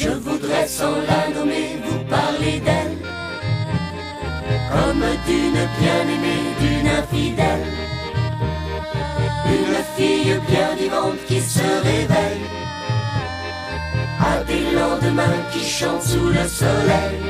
Je voudrais sans la nommer vous parler d'elle, comme d'une bien-aimée, d'une infidèle. Une fille bien vivante qui se réveille à des lendemains qui chantent sous le soleil.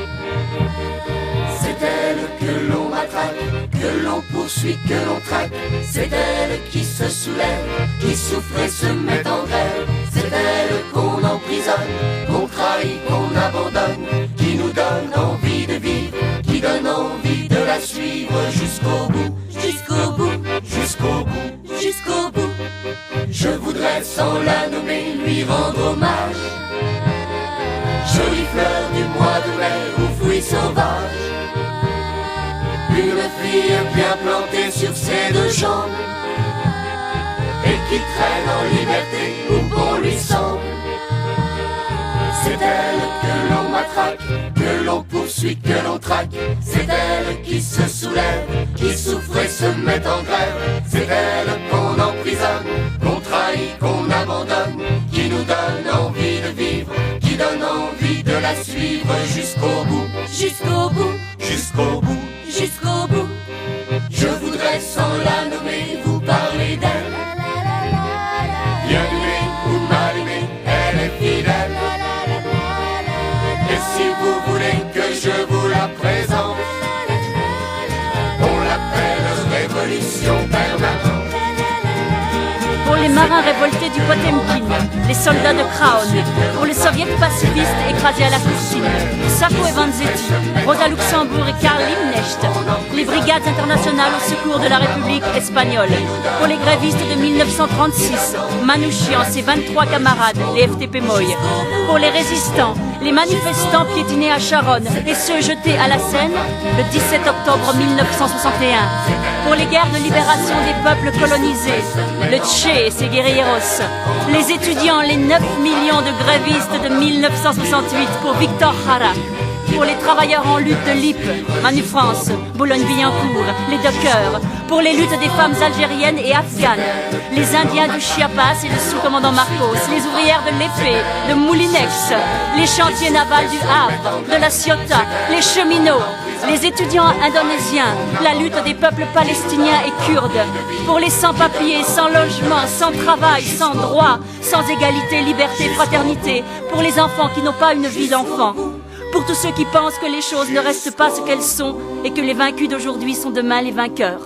C'est elle que l'on matraque, que l'on poursuit, que l'on traque. C'est elle qui se soulève, qui souffre et se met en grève. C'est elle qu'on emprisonne, qu'on trahit, qu'on abandonne, qui nous donne envie de vivre, qui donne envie de la suivre jusqu'au bout, jusqu'au bout, jusqu'au bout, jusqu'au bout. Je voudrais sans la nommer lui rendre hommage. Jolie fleur du mois de mai ou fruit sauvage. Une fille bien plantée sur ses deux jambes et qui traîne en liberté où bon lui semble. C'est elle que l'on matraque, que l'on poursuit, que l'on traque. C'est elle qui se soulève, qui souffre et se met en grève. C'est elle qu'on emprisonne, qu'on trahit, qu'on abandonne, qui nous donne envie de vivre, qui donne envie de la suivre jusqu'au bout, jusqu'au bout, jusqu'au bout, jusqu'au bout. Je voudrais sans la nommer vous parler d'elle. Bien aimée ou mal aimée, elle est fidèle. Et si vous voulez que je vous la présente, on l'appelle révolution permanente. Pour les marins révoltés du Potemkin, les soldats de Crown, pour les soviets pacifistes écrasés à la Courtine, Sacco et Vanzetti, Rosa Luxembourg et Karl Liebknecht, les brigades internationales au secours de la République espagnole, pour les grévistes de 1936, Manouchian et ses 23 camarades, les FTP Moy, pour les résistants, les manifestants piétinés à Charonne et ceux jetés à la Seine le 17 octobre 1961, pour les guerres de libération des peuples colonisés, le Che et ses guerrilleros, les étudiants, les 9 millions de grévistes de 1968 pour Victor Jara, pour les travailleurs en lutte de l'IP, Manu France, Boulogne-Billancourt, les dockers, pour les luttes des femmes algériennes et afghanes, les Indiens du Chiapas et le sous-commandant Marcos, les ouvrières de l'Épée, de Moulinex, les chantiers navals du Havre, de la Ciotat, les cheminots, les étudiants indonésiens, la lutte des peuples palestiniens et kurdes, pour les sans-papiers, sans logement, sans travail, sans droit, sans égalité, liberté, fraternité, pour les enfants qui n'ont pas une vie d'enfant, pour tous ceux qui pensent que les choses ne restent pas ce qu'elles sont et que les vaincus d'aujourd'hui sont demain les vainqueurs.